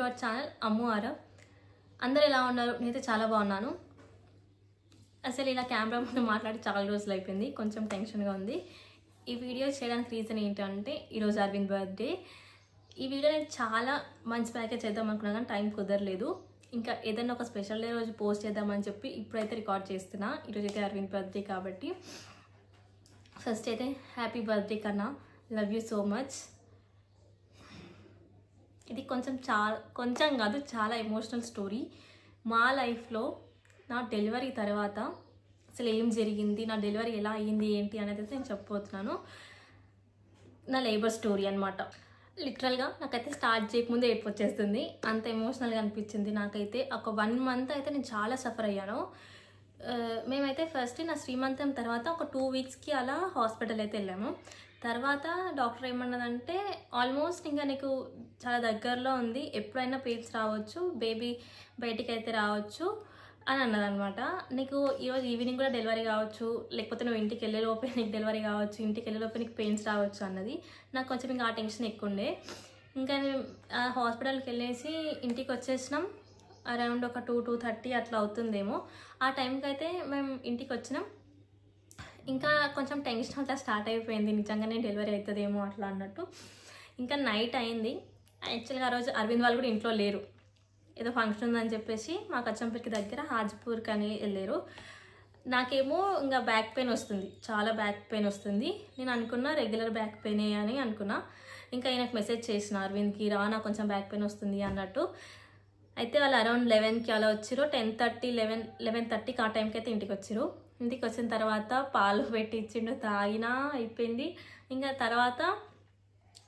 To our channel అమ్ము ఆరా. అందరూ ఎలా ఉన్నారు? నేనైతే చాలా బాగున్నాను. అసలు ఇలా కెమెరా ముందు మాట్లాడి చాలా రోజులు అయిపోయింది, కొంచెం టెన్షన్గా ఉంది. ఈ వీడియో చేయడానికి రీజన్ ఏంటంటే ఈరోజు అరవింద్ బర్త్డే. ఈ వీడియో నేను చాలా మంచి ప్యాకేజ్ చేద్దాం అనుకున్నాను కానీ టైం కుదరలేదు. ఇంకా ఏదైనా ఒక స్పెషల్ డే రోజు పోస్ట్ చేద్దామని చెప్పి ఇప్పుడైతే రికార్డ్ చేస్తున్నా. ఈరోజు అయితే అరవింద్ బర్త్డే కాబట్టి ఫస్ట్ అయితే హ్యాపీ బర్త్డే కన్నా, లవ్ యూ సో మచ్. ఇది కొంచెం కాదు చాలా ఎమోషనల్ స్టోరీ. మా లైఫ్లో నా డెలివరీ తర్వాత అసలు ఏం జరిగింది, నా డెలివరీ ఎలా అయ్యింది ఏంటి అనేది అయితే నేను చెప్పబోతున్నాను. నా లేబర్ స్టోరీ అనమాట. లిటరల్గా నాకైతే స్టార్ట్ చేయకముందే ఏడుపు వచ్చేస్తుంది, అంత ఎమోషనల్గా అనిపించింది నాకైతే. ఒక 1 month అయితే నేను చాలా సఫర్ అయ్యాను. మేమైతే ఫస్ట్ నా శ్రీమంతం తర్వాత ఒక 2 weeksకి అలా హాస్పిటల్ అయితే వెళ్ళాము. తర్వాత డాక్టర్ ఏమన్నదంటే ఆల్మోస్ట్ ఇంకా నీకు చాలా దగ్గరలో ఉంది, ఎప్పుడైనా పెయిన్స్ రావచ్చు, బేబీ బయటికి అయితే రావచ్చు అని అన్నదనమాట. నీకు ఈరోజు ఈవినింగ్ కూడా డెలివరీ కావచ్చు, లేకపోతే నువ్వు ఇంటికి వెళ్ళేలోపే నీకు డెలివరీ కావచ్చు, ఇంటికి వెళ్ళేలోపే నీకు పెయిన్స్ రావచ్చు అన్నది. నాకు కొంచెం ఇంకా ఆ టెన్షన్ ఎక్కువ ఉండే. ఇంకా హాస్పిటల్కి వెళ్ళేసి ఇంటికి వచ్చేసినాం. అరౌండ్ ఒక 2-2:30 అట్లా అవుతుందేమో. ఆ టైంకి అయితే మేము ఇంటికి వచ్చినాం. ఇంకా కొంచెం టెన్షన్ అట్లా స్టార్ట్ అయిపోయింది, నిజంగానే డెలివరీ అవుతుందేమో అట్లా అన్నట్టు. ఇంకా నైట్ అయింది. యాక్చువల్గా ఆ రోజు అరవింద్ వాళ్ళు కూడా ఇంట్లో లేరు, ఏదో ఫంక్షన్ ఉందని చెప్పేసి మా కచ్చంపేటకి దగ్గర హాజ్పూర్కి అని వెళ్ళారు. నాకేమో ఇంకా బ్యాక్ పెయిన్ వస్తుంది, చాలా బ్యాక్ పెయిన్ వస్తుంది. నేను అనుకున్నా రెగ్యులర్ బ్యాక్ పెయినే అని అనుకున్నా. ఇంకా ఆయనకు మెసేజ్ చేసిన అరవింద్కి, రా నాకు కొంచెం బ్యాక్ పెయిన్ వస్తుంది అన్నట్టు. అయితే వాళ్ళు అరౌండ్ 11కి అలా వచ్చారు. 10:30 11:30కి ఆ టైంకి అయితే ఇంటికి వచ్చారు. ఇంటికి వచ్చిన తర్వాత పాలు పెట్టి ఇచ్చిండు, తాగినా అయిపోయింది. ఇంకా తర్వాత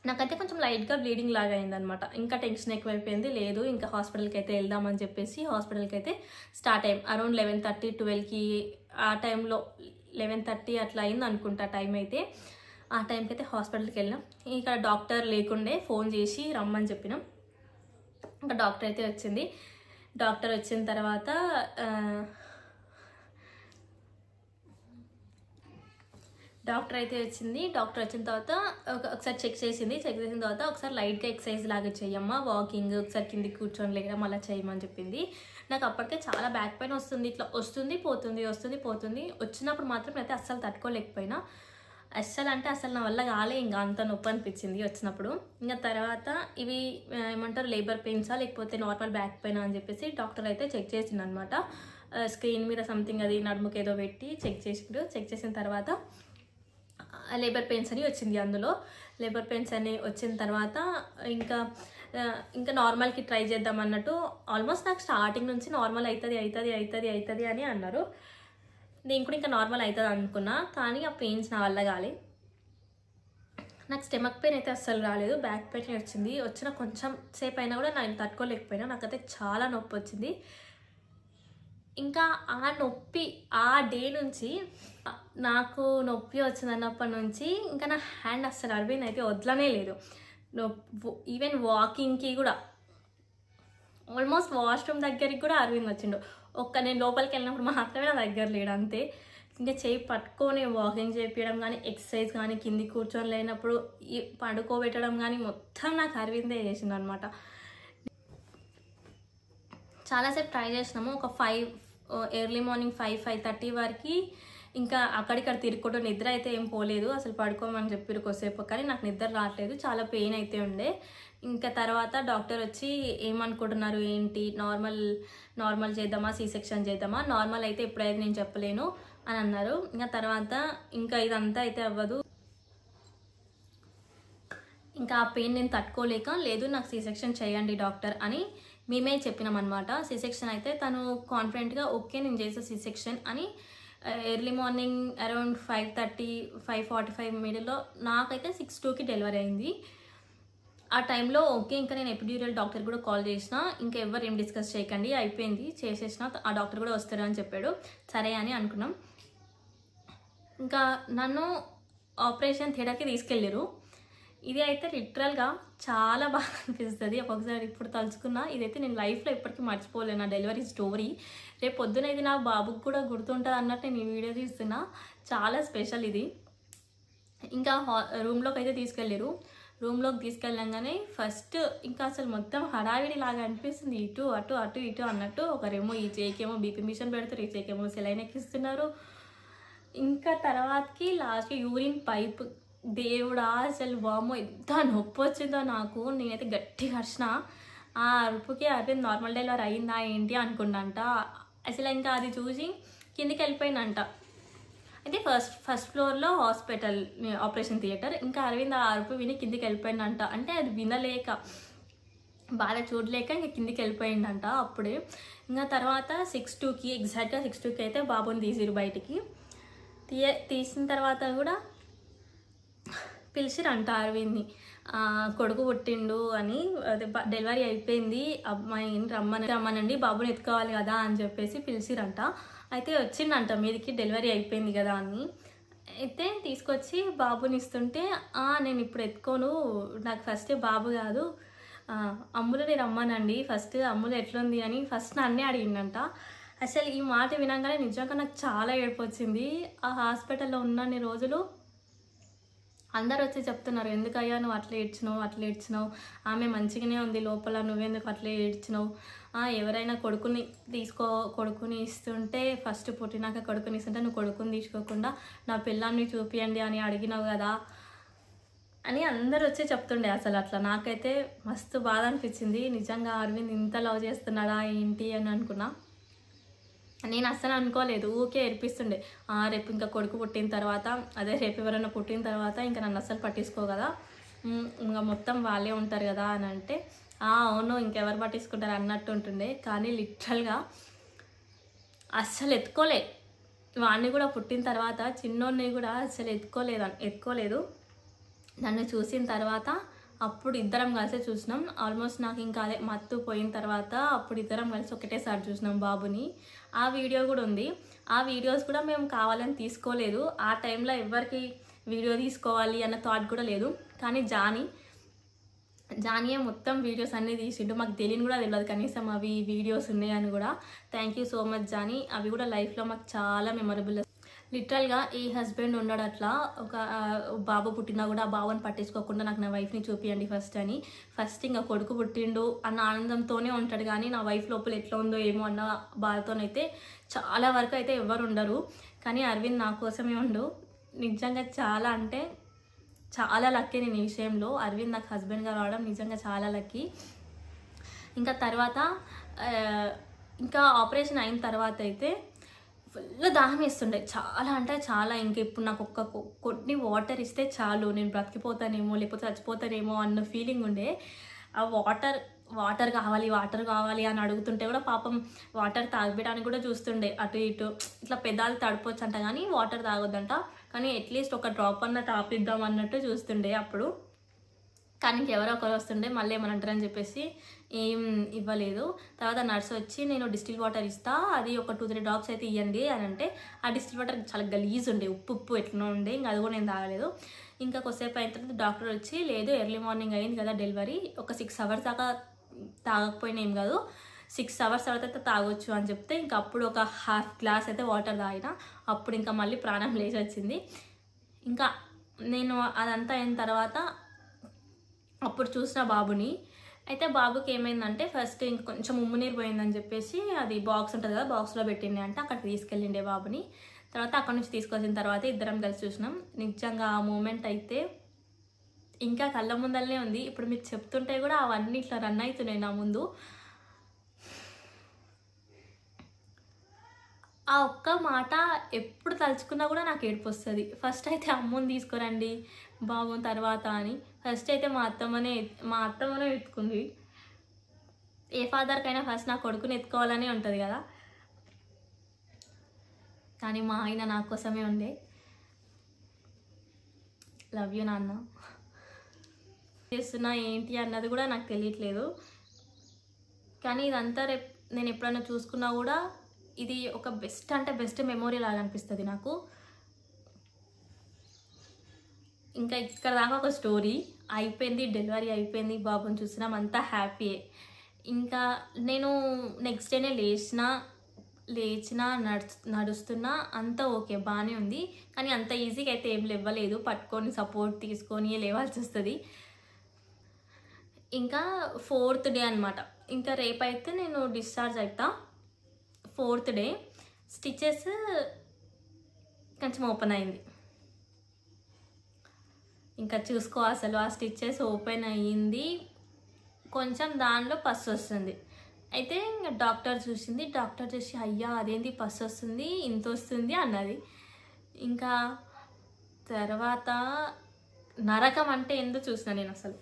నాకైతే కొంచెం లైట్గా బ్లీడింగ్ లాగా అయిందనమాట. ఇంకా టెన్షన్ ఎక్కువైపోయింది. లేదు ఇంకా హాస్పిటల్కి అయితే వెళ్దామని చెప్పేసి హాస్పిటల్కి అయితే స్టార్ట్ అయ్యాం. అరౌండ్ 11:30 12కి ఆ టైంలో 11:30 అట్లా అయింది అనుకుంటా టైం అయితే. ఆ టైంకి అయితే హాస్పిటల్కి వెళ్ళినాం. ఇంకా డాక్టర్ లేకుండే, ఫోన్ చేసి రమ్మని చెప్పినాం. ఇంకా డాక్టర్ అయితే వచ్చింది. డాక్టర్ వచ్చిన తర్వాత డాక్టర్ వచ్చిన తర్వాత ఒకసారి చెక్ చేసింది. చెక్ చేసిన తర్వాత ఒకసారి లైట్గా ఎక్సర్సైజ్ లాగా చెయ్యమ్మా, వాకింగ్, ఒకసారి కిందికి కూర్చొని లేకడం అలా చేయమని చెప్పింది. నాకు అప్పటికే చాలా బ్యాక్ పెయిన్ వస్తుంది, ఇట్లా వస్తుంది పోతుంది. వచ్చినప్పుడు మాత్రం అయితే అస్సలు తట్టుకోలేకపోయినా. అస్సలు నా వల్ల కాలే, ఇంకా అంత నొప్పి అనిపించింది వచ్చినప్పుడు. ఇంకా తర్వాత ఇవి ఏమంటారు లేబర్ పెయిన్సా లేకపోతే నార్మల్ బ్యాక్ పెయిన్ అని చెప్పేసి డాక్టర్ అయితే చెక్ చేసిండు అనమాట. స్క్రీన్ మీద సంథింగ్ అది నడుముకి ఏదో పెట్టి చెక్ చేసిండు. చెక్ చేసిన తర్వాత లేబర్ పెయిన్స్ అని వచ్చింది. అందులో లేబర్ పెయిన్స్ అని వచ్చిన తర్వాత ఇంకా నార్మల్కి ట్రై చేద్దాం అన్నట్టు. ఆల్మోస్ట్ నాకు స్టార్టింగ్ నుంచి నార్మల్ అవుతుంది అని అన్నారు. నేను కూడా ఇంకా నార్మల్ అవుతుంది అనుకున్నా, కానీ ఆ పెయిన్స్ నా వల్ల కాలే. నాకు స్టమక్ పెయిన్ అయితే అస్సలు రాలేదు, బ్యాక్ పెయిన్ వచ్చింది. వచ్చిన కొంచెం సేపు అయినా కూడా నేను తట్టుకోలేకపోయినా, నాకైతే చాలా నొప్పి వచ్చింది. ఇంకా ఆ నొప్పి ఆ డే నుంచి నాకు నొప్పి వచ్చిందన్నప్పటి నుంచి ఇంకా నా హ్యాండ్ అస్సలు అరవింద్ అయితే వదలనే లేదు. ఈవెన్ వాకింగ్కి కూడా, ఆల్మోస్ట్ వాష్రూమ్ దగ్గరికి కూడా అరవింద్ వచ్చిండు. నేను లోపలికి వెళ్ళినప్పుడు మాత్రమే నా దగ్గర లేడు, అంతే. ఇంకా చేయి పట్టుకొని వాకింగ్ చేయించడం కానీ, ఎక్సర్సైజ్ కానీ, కింది కూర్చొని లేనప్పుడు పడుకోబెట్టడం కానీ మొత్తం నాకు అరవిందే చేసిండు అనమాట. చాలాసేపు ట్రై చేసినాము. ఒక ఎర్లీ మార్నింగ్ 5-5:30 వరకు ఇంకా అక్కడిక్కడ తిరుగుకుంటూ, నిద్ర అయితే ఏం పోలేదు. అసలు పడుకోమని చెప్పారు కొద్దిసేపు, కానీ నాకు నిద్ర రావట్లేదు, చాలా పెయిన్ అయితే ఉండే. ఇంకా తర్వాత డాక్టర్ వచ్చి ఏమనుకుంటున్నారు ఏంటి, నార్మల్ చేద్దామా, C-section చేద్దామా, నార్మల్ అయితే ఎప్పుడైతే నేను చెప్పలేను అని అన్నారు. ఇంకా తర్వాత ఇంకా ఇదంతా అయితే అవ్వదు, ఇంకా ఆ పెయిన్ నేను తట్టుకోలేక, లేదు నాకు C-section చేయండి డాక్టర్ అని మేమే చెప్పినాం అనమాట. C-section అయితే తను కాన్ఫిడెంట్గా ఓకే నేను చేసే C-section అని. ఎర్లీ మార్నింగ్ అరౌండ్ 5:30-5:45 మిడిల్లో నాకైతే 6:02కి డెలివరీ అయింది. ఆ టైంలో ఓకే ఇంకా నేను ఎపిడ్యూరల్ డాక్టర్ కూడా కాల్ చేసిన, ఇంకా ఎవరు ఏం డిస్కస్ చేయకండి, అయిపోయింది చేసేసిన, ఆ డాక్టర్ కూడా వస్తారు అని చెప్పాడు. సరే అని అనుకున్నాం. ఇంకా నన్ను ఆపరేషన్ థియేటర్కి తీసుకెళ్ళారు. ఇది అయితే లిటరల్గా చాలా బాగా అనిపిస్తుంది ఒక్కొక్కసారి. ఇప్పుడు తలుచుకున్నా ఇదైతే నేను లైఫ్లో ఎప్పటికీ మర్చిపోలేను, నా డెలివరీ స్టోరీ. రేపు పొద్దున ఇది నా బాబుకి కూడా గుర్తుంటుంది అన్నట్టు నేను ఈ వీడియో తీస్తున్నా, చాలా స్పెషల్ ఇది. ఇంకా రూమ్లోకి అయితే తీసుకెళ్ళారు. రూమ్లోకి తీసుకెళ్ళంగానే ఫస్ట్ ఇంకా అసలు మొత్తం హడావిడి లాగా అనిపిస్తుంది. ఇటు అటు అటు ఇటు అన్నట్టు. ఒకరేమో ఈ చేయికేమో బీపీ మిషన్ పెడతారు, ఈ చేయికేమో సెలైన్ ఎక్కిస్తున్నారు. ఇంకా తర్వాతకి లాస్ట్కి యూరిన్ పైప్. దేవుడా అసలు వామ్మో ఎంత నొప్పి వచ్చిందో నాకు. నేనైతే గట్టిగా అరిచిన. ఆ అరుపుకి అరవింద్ నార్మల్ డెలివరీ అయిందా ఏంటి అనుకున్నంట. అసలు ఇంకా అది చూసి కిందికి వెళ్ళిపోయిందంట. అయితే ఫస్ట్ ఫ్లోర్లో హాస్పిటల్ ఆపరేషన్ థియేటర్. ఇంకా అరవింద్ ఆ అరుపు విని కిందికి వెళ్ళిపోయిందంట. అంటే అది వినలేక బాధ చూడలేక ఇంకా కిందికి వెళ్ళిపోయిందంట అప్పుడే. ఇంకా తర్వాత 6:02కి ఎగ్జాక్ట్గా 6:02కి అయితే బాబుని తీసిరు బయటికి. తీసిన తర్వాత కూడా పిలిచిరంట అరవింద్ని. కొడుకు పుట్టిండు అని, అదే డెలివరీ అయిపోయింది, అమ్మాయిని రమ్మనండి, బాబుని ఎత్తుకోవాలి కదా అని చెప్పేసి పిలిచిరంట. అయితే వచ్చిందంట మీదికి, డెలివరీ అయిపోయింది కదా అని. అయితే తీసుకొచ్చి బాబుని ఇస్తుంటే నేను ఇప్పుడు ఎత్తుకోను, నాకు ఫస్ట్ బాబు కాదు, అమ్ములని రమ్మనండి, ఫస్ట్ అమ్ములు ఎట్లుంది అని ఫస్ట్ నన్నే అడిగిందంట. అసలు ఈ మాట వినగానే నిజంగా నాకు చాలా ఏడుపు వచ్చింది. ఆ హాస్పిటల్లో ఉన్నన్ని రోజులు అందరు వచ్చి చెప్తున్నారు, ఎందుకయ్యా నువ్వు అట్లా ఏడ్చినావు, ఆమె మంచిగానే ఉంది లోపల, నువ్వెందుకు అట్లా ఏడ్చినావు, ఎవరైనా కొడుకుని ఇస్తుంటే ఫస్ట్ పుట్టినాక కొడుకుని ఇస్తుంటే నువ్వు కొడుకుని తీసుకోకుండా నా పిల్లాన్ని చూపియండి అని అడిగినావు కదా అని అందరు వచ్చి చెప్తుండే. అసలు అట్లా నాకైతే మస్తు బాధ అనిపించింది. నిజంగా అరవింద్ ఇంత లవ్ చేస్తున్నాడా ఏంటి అని అనుకున్నా. నేను అస్సలు అనుకోలేదు. ఊకే ఏడిపిస్తుండే, రేపు ఇంకా కొడుకు పుట్టిన తర్వాత, అదే రేపు ఎవరైనా పుట్టిన తర్వాత ఇంకా నన్ను అస్సలు పట్టించుకో కదా, ఇంకా మొత్తం వాళ్ళే ఉంటారు కదా అని అంటే, అవును ఇంకెవరు పట్టించుకుంటారు అన్నట్టు ఉంటుండే. కానీ లిటరల్గా అస్సలు ఎత్తుకోలే. వాడిని కూడా పుట్టిన తర్వాత చిన్నోడిని కూడా అస్సలు ఎత్తుకోలేదు. నన్ను చూసిన తర్వాత అప్పుడు ఇద్దరం కలిసి చూసినాం. ఆల్మోస్ట్ నాకు ఇంకా అదే మత్తు పోయిన తర్వాత అప్పుడు ఇద్దరం కలిసి ఒకటేసారి చూసినాం బాబుని. ఆ వీడియో కూడా ఉంది. ఆ వీడియోస్ కూడా మేము కావాలని తీసుకోలేదు. ఆ టైంలో ఎవరికి వీడియో తీసుకోవాలి అన్న థాట్ కూడా లేదు. కానీ జానీయే మొత్తం వీడియోస్ అన్నీ తీసిండు. మాకు తెలియని కూడా తెలియదు కనీసం అవి వీడియోస్ ఉన్నాయని కూడా. Thank you so much Johnny. అవి కూడా లైఫ్లో మాకు చాలా మెమరబుల్. లిటరల్గా ఈ హస్బెండ్ ఉన్నాడు అట్లా, ఒక బాబు పుట్టినా కూడా ఆ బాబుని పట్టించుకోకుండా నాకు నా వైఫ్ని చూపియండి ఫస్ట్ అని. ఫస్ట్ ఇంకా కొడుకు పుట్టిండు అన్న ఆనందంతోనే ఉంటాడు. కానీ నా వైఫ్ లోపల ఎట్లా ఉందో ఏమో అన్న బాధతోనైతే చాలా వరకు అయితే ఎవరు ఉండరు. కానీ అరవింద్ నా కోసమే ఉండు. నిజంగా చాలా అంటే చాలా లక్కీ నేను ఈ విషయంలో. అరవింద్ నాకు హస్బెండ్గా రావడం నిజంగా చాలా లక్కీ. ఇంకా తర్వాత ఇంకా ఆపరేషన్ అయిన తర్వాత అయితే ఫుల్ దాహం వేస్తుండే, చాలా అంటే చాలా. ఇంక ఇప్పుడు నాకు కొన్ని వాటర్ ఇస్తే చాలు, నేను బ్రతికిపోతానేమో లేకపోతే చచ్చిపోతానేమో అన్న ఫీలింగ్ ఉండే. ఆ వాటర్ కావాలి అని అడుగుతుంటే కూడా పాపం వాటర్ తాగడానికి కూడా చూస్తుండే అటు ఇటు. ఇట్లా పెదాలు తడిపోవచ్చు అంట కానీ వాటర్ తాగొద్దంట. కానీ అట్లీస్ట్ ఒక డ్రాప్ అన్న తాపిద్దాం అన్నట్టు చూస్తుండే అప్పుడు. కానీ ఇంకెవరో ఒకరు వస్తుండే మళ్ళీ ఏమని అంటారని చెప్పేసి ఏం ఇవ్వలేదు. తర్వాత నర్స్ వచ్చి నేను డిస్టిల్ వాటర్ ఇస్తా, అది ఒక 2-3 డ్రాప్స్ అయితే ఇవ్వండి అని అంటే, ఆ డిస్టిల్ వాటర్ చాలా గలీజ్ ఉండే, ఉప్పు ఎట్లా ఉండే. ఇంకా అది కూడా నేను తాగలేదు. ఇంకా కొద్దిసేపు అయిన తర్వాత డాక్టర్ వచ్చి, లేదు ఎర్లీ మార్నింగ్ అయింది కదా డెలివరీ, ఒక 6 hours దాకా తాగకపోయినా ఏం కాదు, 6 hours తర్వాత తాగొచ్చు అని చెప్తే, ఇంకా అప్పుడు ఒక ½ గ్లాస్ అయితే వాటర్ తాగిన. అప్పుడు ఇంకా మళ్ళీ ప్రాణం లేచి వచ్చింది. ఇంకా నేను అదంతా అయిన తర్వాత అప్పుడు చూసిన బాబుని. అయితే బాబుకి ఏమైందంటే ఫస్ట్ ఇంక కొంచెం ఉమ్మునీరు పోయిందని చెప్పేసి అది బాక్స్ ఉంటుంది కదా, బాక్స్లో పెట్టిండే అంటే అక్కడికి తీసుకెళ్ళిండే బాబుని. తర్వాత అక్కడి నుంచి తీసుకొచ్చిన తర్వాత ఇద్దరం కలిసి చూసినాం. నిజంగా ఆ మూమెంట్ అయితే ఇంకా కళ్ళ ముందరనే ఉంది. ఇప్పుడు మీకు చెప్తుంటే కూడా అవన్నీ ఇట్లా రన్ అవుతున్నాయి నా ముందు. ఆ ఒక్క మాట ఎప్పుడు తలుచుకున్నా కూడా నాకు ఏడుపు వస్తుంది. ఫస్ట్ అయితే అమ్మని తీసుకురండి బాబు తర్వాత అని ఫస్ట్ అయితే మా అత్తమ్మనే ఎత్తుకుంది. ఏ ఫాదర్కైనా ఫస్ట్ నా కొడుకుని ఎత్తుకోవాలనే ఉంటుంది కదా. కానీ మా ఆయన నా కోసమే ఉండే. లవ్ యూ నాన్న. చేస్తున్నా ఏంటి అన్నది కూడా నాకు తెలియట్లేదు. కానీ ఇదంతా రేపు నేను ఎప్పుడైనా చూసుకున్నా కూడా ఇది ఒక బెస్ట్ మెమొరీ లాగా అనిపిస్తుంది నాకు. ఇంకా ఇక్కడ దాకా ఒక స్టోరీ అయిపోయింది, డెలివరీ అయిపోయింది, బాబుని చూసినాం, అంతా హ్యాపీయే. ఇంకా నేను నెక్స్ట్ డేనే లేచిన నడుస్తున్నా, అంతా ఓకే బాగానే ఉంది. కానీ అంత ఈజీగా అయితే ఏం లేవలేదు, పట్టుకొని సపోర్ట్ తీసుకొని లేవాల్సి వస్తుంది. ఇంకా 4th డే అనమాట. ఇంకా రేపైతే నేను డిశ్చార్జ్ అవుతా. 4th డే స్టిచెస్ కొంచెం ఓపెన్ అయింది. ఇంకా చూసుకో అసలు ఆ స్టిచెస్ ఓపెన్ అయ్యింది, కొంచెం దానిలో పస్ వస్తుంది. అయితే ఇంకా డాక్టర్ చూసింది, డాక్టర్ చూసి అయ్యా అదేంటి పస్ వస్తుంది ఇంత వస్తుంది అన్నది. ఇంకా తర్వాత నరకం అంటే ఎందుకు చూసిన నేను అసలు,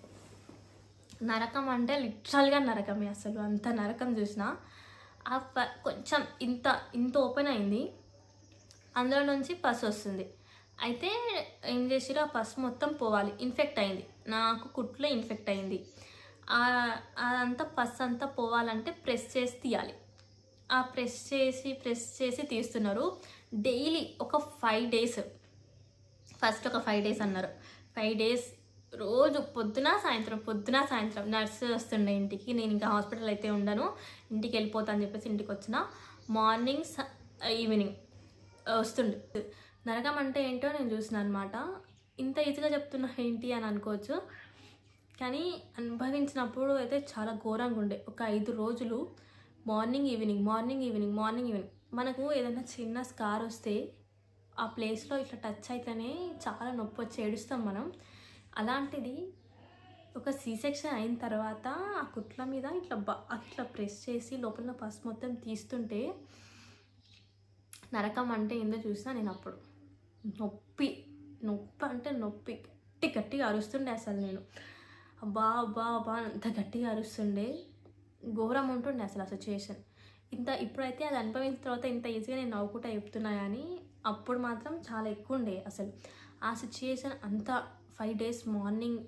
నరకం అంటే లిటరల్గా నరకమే, అసలు అంత నరకం చూసిన. ఆ కొంచెం ఇంత ఓపెన్ అయింది, అందులో నుంచి పస్ వస్తుంది. అయితే ఏం చేసిరు, ఆ పస్ మొత్తం పోవాలి, ఇన్ఫెక్ట్ అయింది, నాకు కుట్లో ఇన్ఫెక్ట్ అయింది. అదంతా పస్ అంతా పోవాలంటే ప్రెస్ చేసి తీయాలి. ఆ ప్రెస్ చేసి తీస్తున్నారు డైలీ ఒక 5 days. ఫస్ట్ ఒక 5 days అన్నారు. 5 days రోజు పొద్దున సాయంత్రం నర్సు వస్తుండే ఇంటికి. నేను ఇంకా హాస్పిటల్ అయితే ఉండను, ఇంటికి వెళ్ళిపోతా అని చెప్పేసి ఇంటికి వచ్చిన. మార్నింగ్ ఈవినింగ్ వస్తుండే. నరకం అంటే ఏంటో నేను చూసిన అనమాట. ఇంత ఈజీగా చెప్తున్నా ఏంటి అని అనుకోవచ్చు, కానీ అనుభవించినప్పుడు అయితే చాలా ఘోరంగా ఉండే. ఒక 5 రోజులు మార్నింగ్ ఈవినింగ్. మనకు ఏదైనా చిన్న స్కార్ వస్తే ఆ ప్లేస్లో ఇట్లా టచ్ అయితేనే చాలా నొప్పి వచ్చి ఏడుస్తాం మనం. అలాంటిది ఒక C-section అయిన తర్వాత ఆ కుట్ల మీద ఇట్లా ప్రెస్ చేసి లోపల పస్ మొత్తం తీస్తుంటే నరకం అంటే ఏందో చూసినా నేను అప్పుడు. నొప్పి అంటే నొప్పి, గట్టిగా అరుస్తుండే అసలు నేను. అబ్బా అంత గట్టిగా అరుస్తుండే, ఘోరం ఉంటుండే అసలు ఆ సిచ్యువేషన్. ఇప్పుడైతే అది అనుభవించిన తర్వాత ఇంత ఈజీగా నేను నవ్వుకుంటా చెప్తున్నా, కానీ అప్పుడు మాత్రం చాలా ఎక్కువ ఉండే అసలు ఆ సిచ్యువేషన్ అంతా. 5 days morning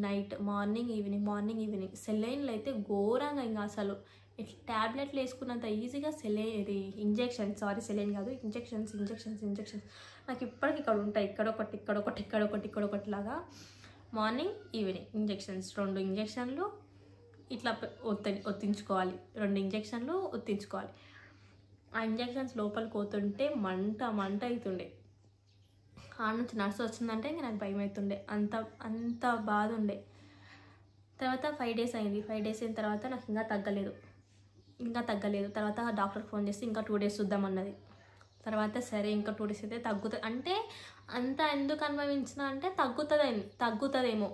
night, morning evening. సెలైన్లు అయితే ఘోరంగా, ఇంకా అసలు ఇట్లా ట్యాబ్లెట్లు వేసుకున్నంత ఈజీగా సెలైన్ కాదు, ఇంజెక్షన్స్ నాకు ఇప్పటికి ఇక్కడ ఉంటాయి, ఇక్కడొకటి లాగా. మార్నింగ్ ఈవినింగ్ ఇంజెక్షన్స్, 2 ఇంజెక్షన్లు ఇట్లా ఒత్తించుకోవాలి, 2 ఇంజెక్షన్లు ఒత్తించుకోవాలి. ఆ ఇంజెక్షన్స్ లోపలికి పోతుంటే మంట అవుతుండే. ఆ నుంచి నర్సు వచ్చిందంటే ఇంకా నాకు భయం అవుతుండే, అంత బాధ ఉండే. తర్వాత 5 days అయింది. 5 days అయిన తర్వాత నాకు ఇంకా తగ్గలేదు. తర్వాత డాక్టర్కి ఫోన్ చేసి ఇంకా 2 days చూద్దామన్నది. తర్వాత సరే ఇంకా 2 days అయితే తగ్గుతుంది అంటే, అంత ఎందుకు అనుభవించిన అంటే తగ్గుతుందేమో,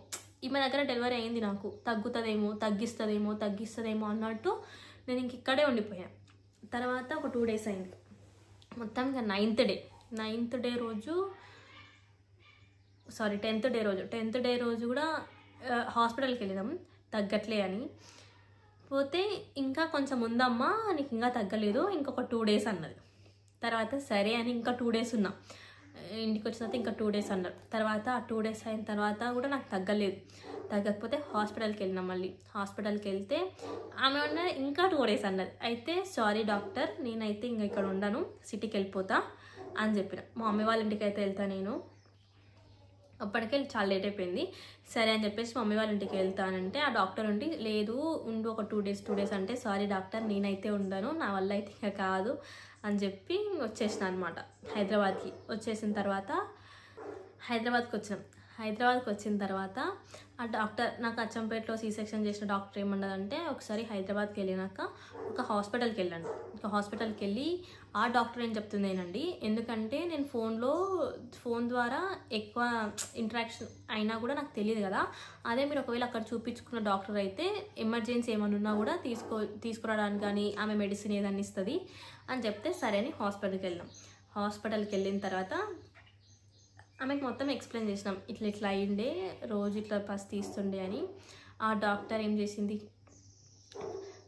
ఈమె దగ్గర డెలివరీ అయింది, నాకు తగ్గిస్తుందేమో అన్నట్టు నేను ఇంక ఇక్కడే ఉండిపోయాను. తర్వాత ఒక 2 days అయింది. మొత్తం ఇంకా 10th డే రోజు కూడా హాస్పిటల్కి వెళ్ళినాం, తగ్గట్లే అని. పోతే ఇంకా కొంచెం ఉందమ్మా, నీకు ఇంకా తగ్గలేదు, ఇంకొక 2 days అన్నది. తర్వాత సరే అని ఇంకా 2 days ఉన్నా. ఇంటికి వచ్చిన తర్వాత ఇంకా 2 days అన్నారు. తర్వాత ఆ 2 days అయిన తర్వాత కూడా నాకు తగ్గకపోతే హాస్పిటల్కి వెళ్ళినాం. మళ్ళీ హాస్పిటల్కి వెళ్తే ఆమె ఉన్నది ఇంకా 2 days అన్నది. అయితే సారీ డాక్టర్, నేనైతే ఇంకా ఇక్కడ ఉండను, సిటీకి వెళ్ళిపోతా అని చెప్పిన. మా మమ్మీ వాళ్ళ ఇంటికి అయితే వెళ్తా నేను. అప్పటికే చాలా లేట్ అయిపోయింది. సరే అని చెప్పేసి మమ్మీ వాళ్ళ ఇంటికి వెళ్తానంటే ఆ డాక్టర్ ఉండి లేదు ఉండు ఒక 2 days అంటే సారీ డాక్టర్, నేనైతే ఉండను, నా వల్ల అయితే ఇంకా కాదు అని చెప్పి వచ్చేసిన అనమాట హైదరాబాద్కి. వచ్చేసిన తర్వాత హైదరాబాద్కి వచ్చిన తర్వాత ఆ డాక్టర్, నాకు అచ్చంపేటలో C-section చేసిన డాక్టర్ ఏమన్నదంటే, ఒకసారి హైదరాబాద్కి వెళ్ళినాక ఒక హాస్పిటల్కి వెళ్ళి ఆ డాక్టర్ ఏం చెప్తుందేనండి, ఎందుకంటే నేను ఫోన్ ద్వారా ఎక్కువ ఇంటరాక్షన్ అయినా కూడా నాకు తెలియదు కదా, అదే మీరు ఒకవేళ అక్కడ చూపించుకున్న డాక్టర్ అయితే ఎమర్జెన్సీ ఏమైనా ఉన్నా కూడా తీసుకురావడానికి కానీ ఆమె మెడిసిన్ ఏదన్నా ఇస్తుంది అని చెప్తే సరే అని హాస్పిటల్కి వెళ్ళిన తర్వాత ఆమెకు మొత్తం ఎక్స్ప్లెయిన్ చేసినాం, ఇట్లా అయ్యిండే, రోజు ఇట్లా పస్ తీస్తుండే అని. ఆ డాక్టర్ ఏం చేసింది,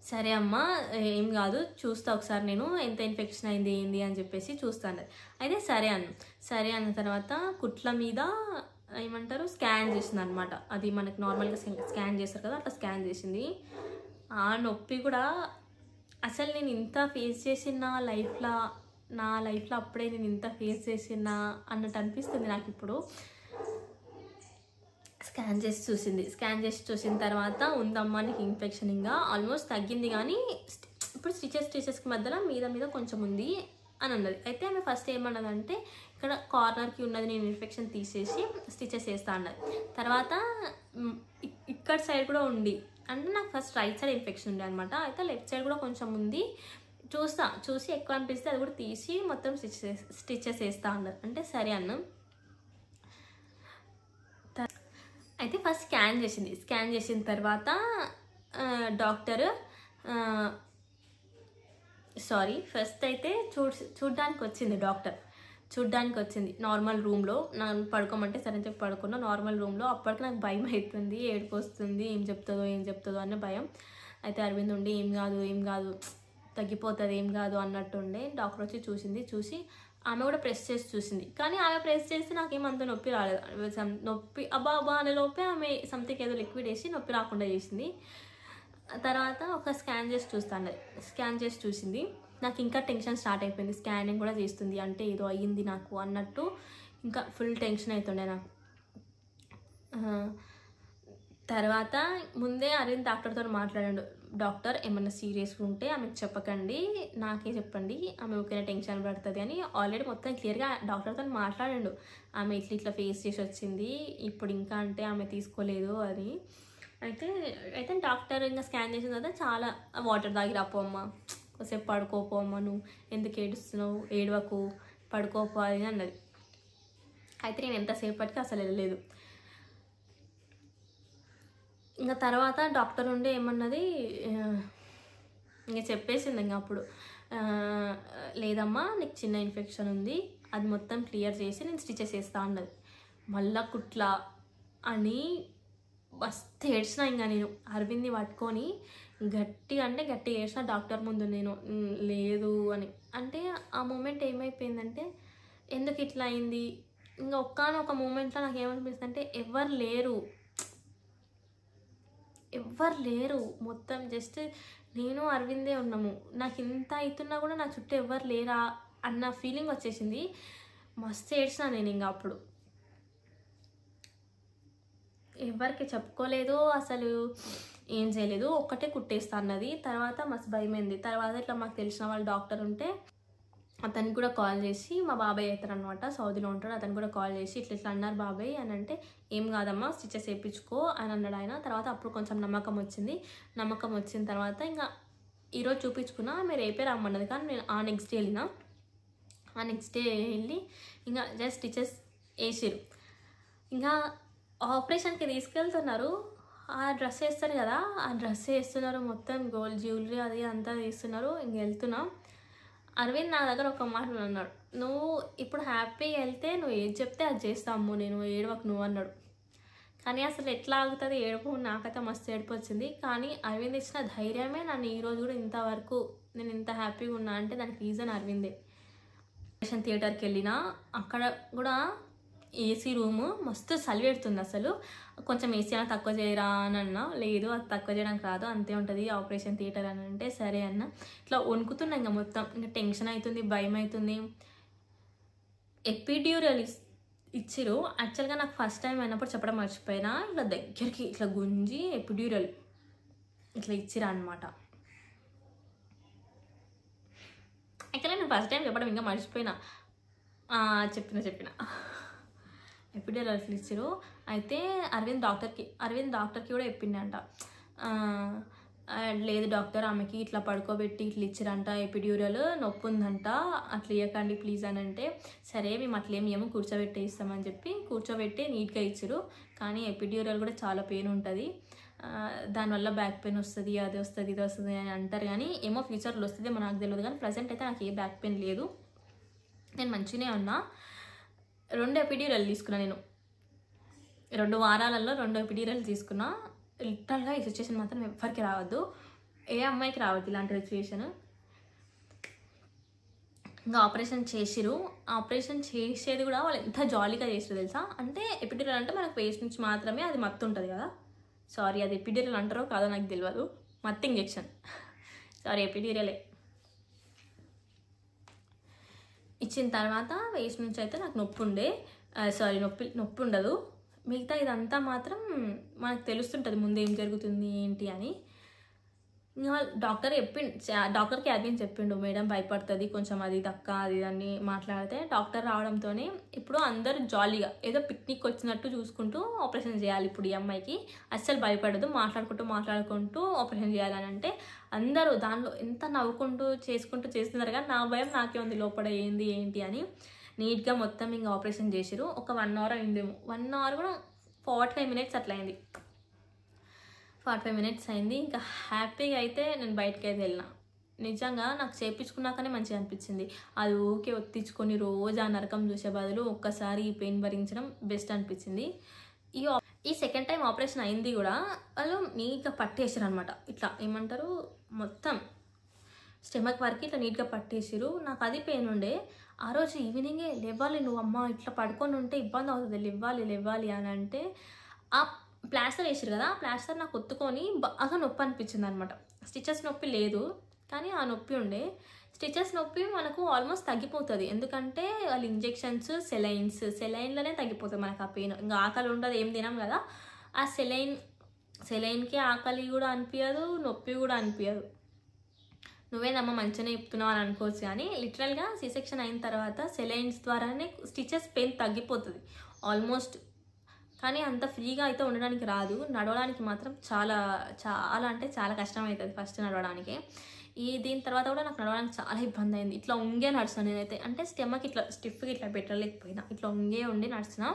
సరే అమ్మా ఏం కాదు చూస్తా ఒకసారి, నేను ఎంత ఇన్ఫెక్షన్ అయింది ఏంది అని చెప్పేసి చూస్తాను. అయితే సరే అన్న తర్వాత కుట్ల మీద ఏమంటారు స్కాన్ చేసింది అనమాట. అది మనకు నార్మల్గా స్కాన్ చేస్తారు కదా, అట్లా స్కాన్ చేసింది. ఆ నొప్పి కూడా అసలు నేను ఇంత ఫేస్ చేసిన నా లైఫ్లో అప్పుడే నేను ఇంత ఫేస్ చేసిన అన్నట్టు అనిపిస్తుంది నాకు ఇప్పుడు. స్కాన్ చేసి చూసిన తర్వాత ఉందమ్మా నీకు ఇన్ఫెక్షన్, ఇంకా ఆల్మోస్ట్ తగ్గింది కానీ ఇప్పుడు స్టిచెస్కి మధ్యలో మీద కొంచెం ఉంది అని అన్నది. అయితే ఆమె ఫస్ట్ ఏమన్నదంటే, ఇక్కడ కార్నర్కి ఉన్నది నేను ఇన్ఫెక్షన్ తీసేసి స్టిచెస్ వేస్తా అన్నది. తర్వాత ఇక్కడ సైడ్ కూడా ఉంది, అంటే నాకు ఫస్ట్ రైట్ సైడ్ ఇన్ఫెక్షన్ ఉండే అనమాట. అయితే లెఫ్ట్ సైడ్ కూడా కొంచెం ఉంది. చూసి ఎక్కువ అనిపిస్తే అది కూడా తీసి మొత్తం స్టిచెస్ వేస్తా అన్నారు. అంటే సరే అన్నాం. అయితే ఫస్ట్ స్కాన్ చేసిన తర్వాత డాక్టర్ ఫస్ట్ అయితే చూడ్డానికి వచ్చింది నార్మల్ రూమ్లో. నన్ను పడుకోమంటే సరే చెప్పి పడుకున్నా నార్మల్ రూమ్లో. అప్పటికి నాకు భయం అవుతుంది, ఏడుపు వస్తుంది, ఏం చెప్తుందో అన్న భయం. అయితే అరవింద్ ఉండి ఏం కాదు తగ్గిపోతుంది, ఏం కాదు అన్నట్టుండే. డాక్టర్ వచ్చి చూసి ఆమె కూడా ప్రెస్ చేసి చూసింది. కానీ ఆమె ప్రెస్ చేసి నాకేమంత నొప్పి రాలేదు. నొప్పి అబ్బా అనే లోపే ఆమె సంథింగ్ ఏదో లిక్విడ్ వేసి నొప్పి రాకుండా చేసింది. తర్వాత ఒక స్కాన్ చేసి చూసింది. నాకు ఇంకా టెన్షన్ స్టార్ట్ అయిపోయింది. స్కానింగ్ కూడా చేస్తుంది అంటే ఏదో అయ్యింది నాకు అన్నట్టు ఇంకా ఫుల్ టెన్షన్ అవుతుండే నాకు. తర్వాత ముందే అరవింద్ డాక్టర్తో మాట్లాడాడు. డాక్టర్ ఏమన్నా సీరియస్గా ఉంటే ఆమెకు చెప్పకండి, నాకే చెప్పండి, ఆమె ఓకేనా టెన్షన్ పడుతుంది అని ఆల్రెడీ మొత్తం క్లియర్గా డాక్టర్తో మాట్లాడాడు. ఆమె ఇట్లా ఫేస్ చేసి వచ్చింది, ఇప్పుడు ఇంకా అంటే ఆమె తీసుకోలేదు అని. అయితే డాక్టర్ ఇంకా స్కాన్ చేసిన తర్వాత చాలా వాటర్ తాగి రాపోమ్మా, కొద్దిసేపు పడుకోపోమ్మా, నువ్వు ఎందుకు ఏడుస్తున్నావు, ఏడవకు, పడుకోపో అని అన్నది. అయితే నేను ఎంతసేపటికి అసలు వెళ్ళలేదు. ఇంకా తర్వాత డాక్టర్ ఉండి ఏమన్నది ఇంకా చెప్పేసింది. ఇంకా అప్పుడు లేదమ్మా నీకు చిన్న ఇన్ఫెక్షన్ ఉంది, అది మొత్తం క్లియర్ చేసి నేను స్టిచెస్ వేస్తా అన్నది. మళ్ళా కుట్లా అని మస్తు ఏడ్చిన. ఇంకా నేను అరవింద్ని పట్టుకొని గట్టి ఏడ్చిన డాక్టర్ ముందు. నేను లేదు అని అంటే ఆ మూమెంట్ ఏమైపోయిందంటే ఎందుకు ఇట్లా అయింది. ఇంకా ఒక్కనొక మూమెంట్లో నాకు ఏమనిపిస్తుంది అంటే ఎవ్వరు లేరు, మొత్తం జస్ట్ నేను అరవిందే ఉన్నాము. నాకు ఇంత అవుతున్నా కూడా నా చుట్టూ ఎవ్వరు లేరా అన్న ఫీలింగ్ వచ్చేసింది. మస్తు ఏడ్చిన నేను. ఇంకా అప్పుడు ఎవరికి చెప్పుకోలేదు, అసలు ఏం చేయలేదు, ఒక్కటే కుట్టేస్తా అన్నది. తర్వాత మస్తు భయమైంది. తర్వాత ఇట్లా మాకు తెలిసిన వాళ్ళు డాక్టర్ ఉంటే అతనికి కూడా కాల్ చేసి, మా బాబాయ్ అవుతారనమాట, సౌదీలో ఉంటాడు, అతను కూడా కాల్ చేసి ఇట్లా అన్నారు బాబాయ్ అని అంటే, ఏం కాదమ్మా స్టిచెస్ వేయించుకో అని అన్నాడు ఆయన. తర్వాత అప్పుడు కొంచెం నమ్మకం వచ్చిన తర్వాత ఇంకా ఈరోజు చూపించుకున్నా, మీరు రేపే రమ్మన్నది. కానీ నేను ఆ నెక్స్ట్ డే వెళ్ళి ఇంకా జస్ట్ స్టిచెస్ వేసిరు. ఇంకా ఆపరేషన్కి తీసుకెళ్తున్నారు. ఆ డ్రెస్ వేస్తారు కదా, ఆ డ్రెస్ వేస్తున్నారు, మొత్తం గోల్డ్ జ్యువెలరీ అది అంతా తీస్తున్నారు. ఇంక వెళ్తున్నాం. అరవింద్ నా దగ్గర ఒక మాట అన్నాడు, నువ్వు ఇప్పుడు హ్యాపీగా వెళ్తే నువ్వు ఏది చెప్తే అది చేస్తాము, నేను ఏడవకు నువ్వు అన్నాడు. కానీ అసలు ఎట్లా ఆగుతుంది ఏడుపు, నాకైతే మస్తు ఏడుపు వచ్చింది. కానీ అరవింద్ ఇచ్చిన ధైర్యమే నన్ను ఈరోజు కూడా ఇంతవరకు నేను ఇంత హ్యాపీగా ఉన్నా అంటే దానికి రీజన్ అరవిందే. ఆపరేషన్ థియేటర్కి వెళ్ళినా అక్కడ కూడా ఏసీ రూము మస్తు చలి పెడుతుంది. అసలు కొంచెం ఏసీ అయినా తక్కువ చేయరా అని అన్నా. లేదు అది తక్కువ చేయడానికి రాదు, అంతే ఉంటుంది ఆపరేషన్ థియేటర్ అని అంటే సరే అన్న. ఇట్లా వణుకుతున్నా ఇంకా మొత్తం, ఇంకా టెన్షన్ అవుతుంది, భయం అవుతుంది. ఎపిడ్యూరల్ ఇచ్చిరు. యాక్చువల్గా నాకు ఫస్ట్ టైం అయినప్పుడు చెప్పడం మర్చిపోయినా, ఇట్లా దగ్గరికి ఇట్లా గుంజి ఎపిడ్యూరల్ ఇట్లా ఇచ్చిరా అనమాట. యాక్చువల్గా నేను ఫస్ట్ టైం చెప్పడం ఇంకా మర్చిపోయినా, చెప్పిన ఎపిడ్యూరల్ ఇచ్చిరు. అయితే అరవింద్ డాక్టర్కి కూడా చెప్పిండంట, లేదు డాక్టర్ ఆమెకి ఇట్లా పడుకోబెట్టి ఇట్లా ఇచ్చిరంట, ఎపిడ్యూరల్ నొప్పి ఉందంట, అట్లా ఇవ్వకండి ప్లీజ్ అని అంటే, సరే మేము అట్లేమి ఏమో కూర్చోబెట్టే ఇస్తామని చెప్పి కూర్చోబెట్టి నీట్గా ఇచ్చిరు. కానీ ఎపిడ్యూరల్ కూడా చాలా పెయిన్ ఉంటుంది, దానివల్ల బ్యాక్ పెయిన్ వస్తుంది, అది వస్తుంది ఇది వస్తుంది అని అంటారు. కానీ ఏమో ఫ్యూచర్లో వస్తుందేమో నాకు తెలియదు. కానీ ప్రజెంట్ అయితే నాకు ఏ బ్యాక్ పెయిన్ లేదు, నేను మంచిగానే ఉన్నా. 2 ఎపిడ్యూరల్ తీసుకున్నా నేను, 2 వారాలలో 2 ఎపిడ్యూరల్ తీసుకున్నా. లిటరల్గా ఈ సిచ్యువేషన్ మాత్రం ఎవరికి రావద్దు, ఏ అమ్మాయికి రావద్దు ఇలాంటి సిచ్యువేషన్. ఇంకా ఆపరేషన్ చేసిరు. ఆపరేషన్ చేసేది కూడా వాళ్ళు ఎంత జాలీగా చేసిరు తెలుసా. అంటే ఎపిడ్యూరల్ అంటే మనకు ఫేస్ నుంచి మాత్రమే అది మత్తు ఉంటుంది కదా, సారీ అది ఎపిడ్యూరల్ అంటారో కాదో నాకు తెలియదు, మత్తు ఇంజెక్షన్, సారీ ఎపిడ్యూరలే. ఇచ్చిన తర్వాత వేస్ట్ నుంచి అయితే నాకు నొప్పి ఉండదు. మిగతా ఇదంతా మాత్రం మనకు తెలుస్తుంటుంది ముందు ఏం జరుగుతుంది ఏంటి అని. ఇంకా డాక్టర్కి అర్విన్ చెప్పిండు, మేడం భయపడుతుంది కొంచెం అది దక్క అది అని మాట్లాడితే, డాక్టర్ రావడంతోనే ఇప్పుడు అందరూ జాలీగా ఏదో పిక్నిక్ వచ్చినట్టు చూసుకుంటూ ఆపరేషన్ చేయాలి ఇప్పుడు ఈ అమ్మాయికి, అస్సలు భయపడదు, మాట్లాడుకుంటూ ఆపరేషన్ చేయాలని అంటే అందరూ దానిలో ఎంత నవ్వుకుంటూ చేసుకుంటూ చేస్తున్నారు. కానీ నా భయం నాకే ఉంది లోపల ఏంటి అని. నీట్గా మొత్తం ఇంకా ఆపరేషన్ చేసిరు. ఒక 1 అవర్ అయిందేమో, 1 అవర్ కూడా 45 మినిట్స్ అట్లా అయింది. 45 మినిట్స్ అయింది. ఇంకా హ్యాపీగా అయితే నేను బయటకి అయితే వెళ్ళిన. నిజంగా నాకు చేయించుకున్నాకనే మంచిగా అనిపించింది. అది ఊకే ఒత్తించుకొని రోజు ఆ నరకం చూసే బదులు ఒక్కసారి ఈ పెయిన్ భరించడం బెస్ట్ అనిపించింది. ఈ సెకండ్ టైం ఆపరేషన్ అయింది కూడా వాళ్ళు నీట్గా పట్టేసారు అనమాట. ఇట్లా ఏమంటారు, మొత్తం స్టమక్ వరకు ఇట్లా నీట్గా పట్టేసారు. నాకు అది పెయిన్ ఉండే. ఆ రోజు ఈవినింగే లేవాలి, నువ్వు అమ్మ ఇట్లా పడుకొని ఉంటే ఇబ్బంది అవుతుంది, లేవాలి అని అంటే ఆ ప్లాస్టర్ వేసారు కదా, ఆ ప్లాస్టర్ నాకు ఒత్తుకొని బాగా నొప్పి అనిపించింది అనమాట. స్టిచెస్ నొప్పి లేదు కానీ ఆ నొప్పి ఉండే. స్టిచెస్ నొప్పి మనకు ఆల్మోస్ట్ తగ్గిపోతుంది, ఎందుకంటే వాళ్ళు ఇంజెక్షన్స్ సెలైన్లోనే తగ్గిపోతుంది మనకు ఆ పెయిన్. ఇంకా ఆకలి ఉండదు, ఏం తినాం కదా, ఆ సెలైన్కి ఆకలి కూడా అనిపించదు, నొప్పి కూడా అనిపించదు. నువ్వేదమ్మా మంచిగానే చెప్తున్నావు అని అనుకోవచ్చు. కానీ లిటరల్గా సిసెక్షన్ అయిన తర్వాత సెలైన్స్ ద్వారానే స్టిచెస్ పెయిన్ తగ్గిపోతుంది ఆల్మోస్ట్. కానీ అంత ఫ్రీగా అయితే ఉండడానికి రాదు, నడవడానికి మాత్రం చాలా అంటే చాలా కష్టం అవుతుంది ఫస్ట్ నడవడానికి. దీని తర్వాత కూడా నాకు నడవడానికి చాలా ఇబ్బంది అయింది. ఇట్లా ఉంగే నడుస్తాను నేనైతే, అంటే స్టమక్ ఇట్లా స్టిఫ్గా ఇట్లా పెట్టలేకపోయినా, ఇట్లా ఉండి నడుస్తున్నా.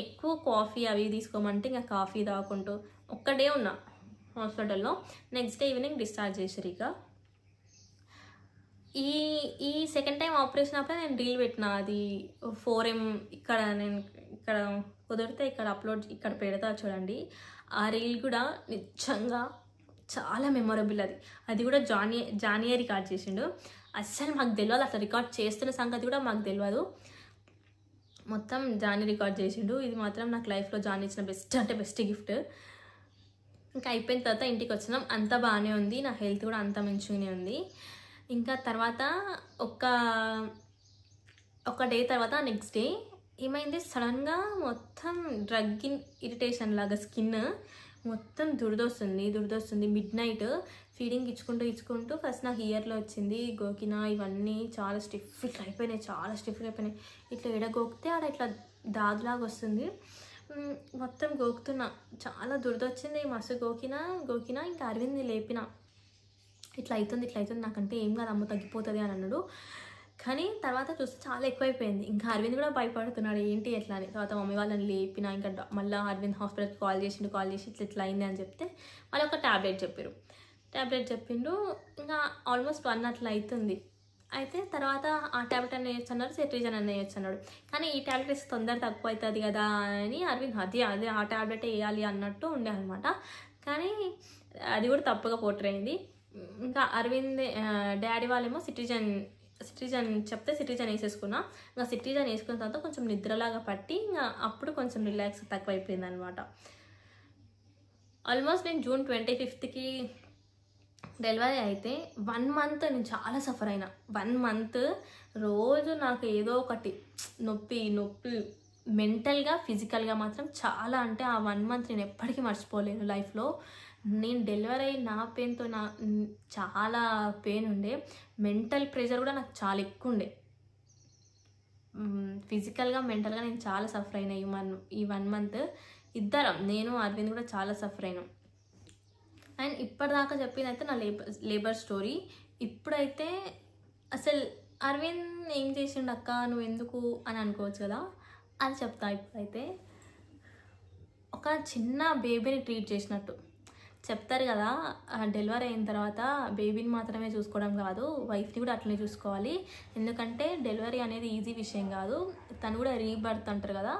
ఎక్కువ కాఫీ అవి తీసుకోమంటే ఇంకా కాఫీ తాగుకుంటూ ఒక్క డే ఉన్నా హాస్పిటల్లో. నెక్స్ట్ డే ఈవినింగ్ డిశ్చార్జ్ చేసారు. ఇక ఈ సెకండ్ టైం ఆపరేషన్ అప్పుడే నేను రీల్ పెట్టిన, అది 4M ఇక్కడ కుదిరితే ఇక్కడ పెడతా చూడండి. ఆ రీల్ కూడా నిజంగా చాలా మెమొరబుల్. అది కూడా జానియే రికార్డ్ చేసిండు. అస్సలు మాకు తెలియదు, అట్లా రికార్డ్ చేస్తున్న సంగతి కూడా మాకు తెలియదు. మొత్తం జానీ రికార్డ్ చేసిండు. ఇది మాత్రం నాకు లైఫ్లో జానీ ఇచ్చిన బెస్ట్ గిఫ్ట్. ఇంకా అయిపోయిన తర్వాత ఇంటికి వచ్చినాం, అంతా బాగానే ఉంది, నా హెల్త్ కూడా అంత మంచిగానే ఉంది. ఇంకా తర్వాత ఒక డే తర్వాత నెక్స్ట్ డే ఏమైంది, సడన్గా మొత్తం డ్రగ్ ఇరిటేషన్ లాగా స్కిన్ మొత్తం దురదొస్తుంది. మిడ్ నైట్ ఫీడింగ్ ఇచ్చుకుంటూ ఫస్ట్ నాకు ఇయర్లో వచ్చింది, గోకినా ఇవన్నీ చాలా స్టిఫ్గా అయిపోయినాయి. ఇట్లా ఎడగోకితే ఆడ ఇట్లా దాదులాగా వస్తుంది. మొత్తం గోకుతున్నా, చాలా దురదొచ్చింది, మస్తు గోకినా. ఇంకా అరవింద్ని లేపిన, ఇట్లా అవుతుంది నాకంటే ఏం కాదు అమ్మ తగ్గిపోతుంది అని అన్నాడు. కానీ తర్వాత చూస్తే చాలా ఎక్కువైపోయింది. ఇంకా అరవింద్ కూడా భయపడుతున్నాడు ఏంటి ఎట్లా అని. తర్వాత మమ్మీ వాళ్ళని లేపిన, ఇంకా మళ్ళీ అరవింద్ హాస్పిటల్కి కాల్ చేసి ఇట్లా అయింది అని చెప్తే వాళ్ళు ఒక ట్యాబ్లెట్ చెప్పిండు. ఇంకా ఆల్మోస్ట్ 1 అట్లా అవుతుంది. అయితే తర్వాత ఆ ట్యాబ్లెట్ అన్న వేయచ్చు అన్నారు, సెట్రిజన్ అన్న వేయచ్చు అన్నాడు. కానీ ఈ ట్యాబ్లెట్ వేస్తే తొందర తక్కువ అవుతుంది కదా అని అరవింద్ అదే ఆ ట్యాబ్లెట్ వేయాలి అన్నట్టు ఉండే అనమాట. కానీ అది కూడా తప్పుగా పోట్రైంది. ఇంకా అరవింద్ డాడీ వాళ్ళేమో సిట్రిజన్ చెప్తే సిట్రిజన్ వేసేసుకున్నా. ఇంకా సిట్రిజన్ వేసుకున్న తర్వాత కొంచెం నిద్రలాగా పట్టి ఇంకా అప్పుడు కొంచెం రిలాక్స్ తక్కువ అయిపోయింది అనమాట. ఆల్మోస్ట్ నేను June 25కి డెలివరీ అయితే 1 మంత్ నేను చాలా సఫర్ అయినా. 1 మంత్ రోజు నాకు ఏదో ఒకటి నొప్పి మెంటల్గా ఫిజికల్గా మాత్రం చాలా, అంటే ఆ 1 మంత్ నేను ఎప్పటికీ మర్చిపోలేను లైఫ్లో. నేను డెలివరీ అయ్యి నా పెయిన్తో చాలా పెయిన్ ఉండే, మెంటల్ ప్రెషర్ కూడా నాకు చాలా ఎక్కువ ఉండే. ఫిజికల్గా మెంటల్గా నేను చాలా సఫర్ అయినా ఈ 1 మంత్. ఇద్దరం, నేను అరవింద్ కూడా చాలా సఫర్ అయినాం. అండ్ ఇప్పటిదాకా చెప్పిందైతే నా లేబర్ స్టోరీ. ఇప్పుడైతే అసలు అరవింద్ ఏం చేసిండు అక్క నువ్వు ఎందుకు అని అనుకోవచ్చు కదా, అది చెప్తా. ఇప్పుడైతే ఒక చిన్న బేబీని ట్రీట్ చేసినట్టు. చెప్తారు కదా డెలివరీ అయిన తర్వాత బేబీని మాత్రమే చూసుకోవడం కాదు, వైఫ్ని కూడా అట్లనే చూసుకోవాలి. ఎందుకంటే డెలివరీ అనేది ఈజీ విషయం కాదు, తను కూడా రీబర్త్ అంటారు కదా,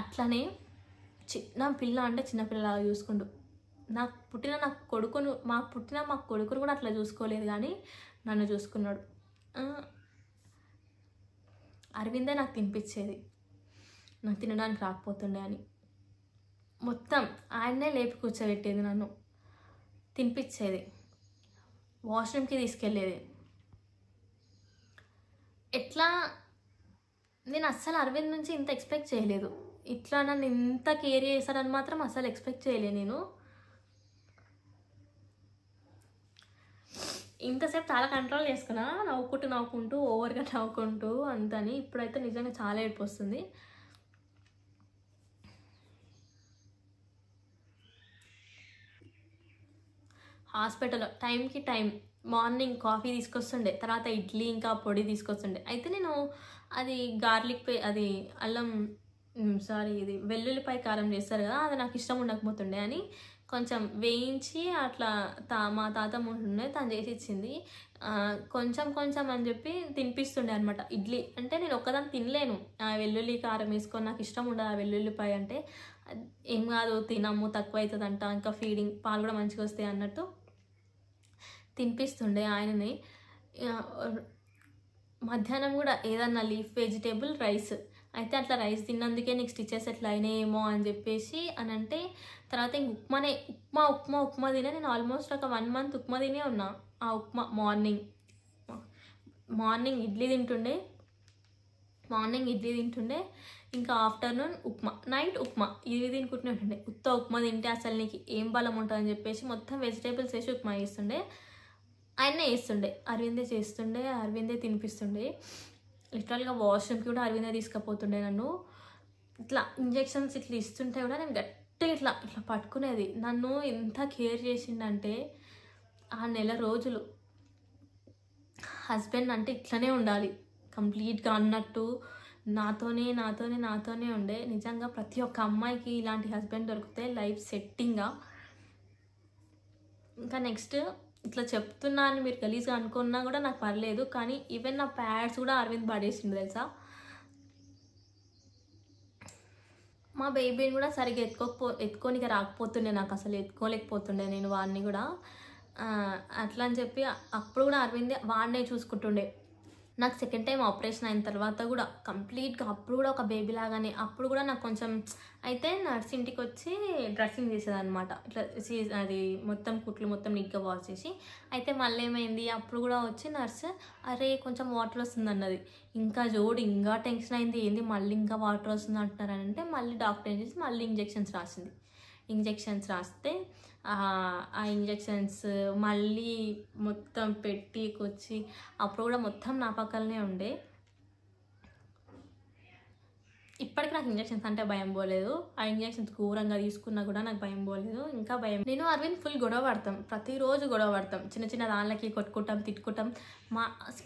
అట్లనే చిన్న పిల్లలాగా చూసుకుంటూ మా కొడుకును కూడా అట్లా చూసుకోలేదు కానీ నన్ను చూసుకున్నాడు. అరవిందే నాకు తినిపించేది, నాకు తినడానికి రాకపోతుండే అని. మొత్తం ఆయన్నే లేపి కూర్చోబెట్టేది, నన్ను తినిపించేది, వాష్రూమ్కి తీసుకెళ్ళేది. ఎట్లా నేను అస్సలు అరవింద్ నుంచి ఇంత ఎక్స్పెక్ట్ చేయలేదు. ఇట్లా నన్ను ఇంత కేర్ చేస్తాడని మాత్రం అస్సలు ఎక్స్పెక్ట్ చేయలేదు నేను. ఇంతసేపు చాలా కంట్రోల్ చేసుకున్నా, నవ్వుకుంటూ ఓవర్గా నవ్వుకుంటూ అంతని. ఇప్పుడైతే నిజంగా చాలా ఏడుపు వస్తుంది. హాస్పిటల్లో టైంకి టైం మార్నింగ్ కాఫీ తీసుకొస్తుండే, తర్వాత ఇడ్లీ ఇంకా పొడి తీసుకొస్తుండే. అయితే నేను అది గార్లిక్ అది అల్లం ఇది వెల్లుల్లిపాయ కారం చేస్తారు కదా, అది నాకు ఇష్టం ఉండకపోతుండే అని కొంచెం వేయించి అట్లా మా తాతమ్మ ఉంటుండే, తను చేసి ఇచ్చింది. కొంచెం కొంచెం అని చెప్పి తినిపిస్తుండే అనమాట. ఇడ్లీ అంటే నేను ఒక్కదాన్ని తినలేను, వెల్లుల్లి కారం వేసుకొని నాకు ఇష్టం ఉండదు ఆ వెల్లుల్లిపాయ అంటే. ఏం కాదు తినము, తక్కువ అవుతుందంట, ఇంకా ఫీడింగ్ పాలు కూడా మంచిగా వస్తాయి అన్నట్టు తినిపిస్తుండే ఆయనని. మధ్యాహ్నం కూడా ఏదన్నా లీఫ్ వెజిటేబుల్ రైస్ అయితే అట్లా రైస్ తిన్నందుకే నీకు స్టిచెస్ ఎట్లా అయినాయేమో అని చెప్పేసి అని అంటే, తర్వాత ఇంక ఉప్మా తినే నేను ఆల్మోస్ట్ ఒక 1 month ఉప్మా తినే ఉన్నా. ఆ ఉప్మా మార్నింగ్ ఇడ్లీ తింటుండే, ఇంకా ఆఫ్టర్నూన్ ఉప్మా, నైట్ ఉప్మా, ఇవి తినుకుంటూనే ఉంటుండే. ఉప్మా తింటే అసలు నీకు ఏం బలం ఉంటుందని చెప్పేసి మొత్తం వెజిటేబుల్స్ వేసి ఉప్మా చేస్తుండే. ఆయనే వేస్తుండే, అరవిందే చేస్తుండే, అరవిందే తినిపిస్తుండే. లిటరల్గా వాష్రూమ్కి కూడా అరవిందే తీసుకుపోతుండే నన్ను. ఇట్లా ఇంజెక్షన్స్ ఇట్లా ఇస్తుంటే కూడా నేను గట్టిగా ఇట్లా పట్టుకునేది. నన్ను ఎంత కేర్ చేసిండంటే, ఆ 1 నెల రోజులు హస్బెండ్ అంటే ఇట్లనే ఉండాలి కంప్లీట్గా అన్నట్టు నాతోనే ఉండే. నిజంగా ప్రతి ఒక్క అమ్మాయికి ఇలాంటి హస్బెండ్ దొరికితే లైఫ్ సెట్టింగ్గా. ఇంకా నెక్స్ట్ ఇట్లా చెప్తున్నా అని మీరు గలీజ్గా అనుకున్నా కూడా నాకు పర్లేదు, కానీ ఈవెన్ నా ప్యాడ్స్ కూడా అరవింద్ పడేసిండు తెలుసా. మా బేబీని కూడా సరిగ్గా ఎత్తుకోనికి రాకపోతుండే, నాకు అసలు ఎత్తుకోలేకపోతుండే నేను వాడిని కూడా. అట్లా అని చెప్పి అప్పుడు కూడా అరవిందే వాడినే చూసుకుంటుండే. నాకు సెకండ్ టైం ఆపరేషన్ అయిన తర్వాత కూడా కంప్లీట్గా అప్పుడు కూడా ఒక బేబీ లాగానే. అప్పుడు కూడా నాకు కొంచెం అయితే నర్స్ ఇంటికి వచ్చి డ్రెస్సింగ్ చేసేదన్నమాట. ఇట్లా అది మొత్తం కుట్లు మొత్తం నీట్గా వాష్ చేసి. అయితే మళ్ళీ ఏమైంది, అప్పుడు కూడా వచ్చి నర్స్ అరే కొంచెం వాటర్ వస్తుంది అన్నది. ఇంకా టెన్షన్ అయింది, ఏంది మళ్ళీ ఇంకా వాటర్ వస్తుంది అంటున్నారని అంటే మళ్ళీ డాక్టర్ ఏం చేసి మళ్ళీ ఇంజెక్షన్స్ రాస్తే ఆ ఇంజెక్షన్స్ మళ్ళీ మొత్తం పెట్టికొచ్చి అప్పుడు కూడా మొత్తం నా పక్కనే ఉండే. ఇప్పటికి నాకు ఇంజెక్షన్స్ అంటే భయం పోలేదు, ఆ ఇంజెక్షన్స్ ఘోరంగా తీసుకున్నా కూడా నాకు భయం పోలేదు, ఇంకా భయం. నేను అరవింద్ ఫుల్ గొడవ పడతాం, ప్రతిరోజు గొడవ పడతాం, చిన్న దానిలకి కొట్టుకుంటాం, తిట్టుకుంటాం,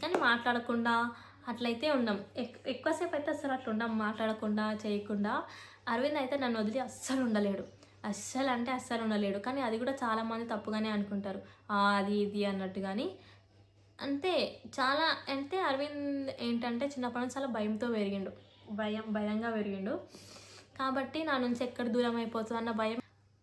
కానీ మాట్లాడకుండా అట్లయితే ఉండం. ఎక్కువసేపు అయితే అసలు అట్లా ఉండం, మాట్లాడకుండా చేయకుండా. అరవింద్ అయితే నన్ను వదిలి అస్సలు ఉండలేడు, అస్సలు ఉండలేడు. కానీ అది కూడా చాలామంది తప్పుగానే అనుకుంటారు, అది ఇది అన్నట్టు. కానీ అంతే చాలా అంటే అరవింద్ ఏంటంటే చిన్నప్పటి నుంచి చాలా భయంగా పెరిగిండు. కాబట్టి నా నుంచి ఎక్కడ దూరం అయిపోతుంది అన్న భయం.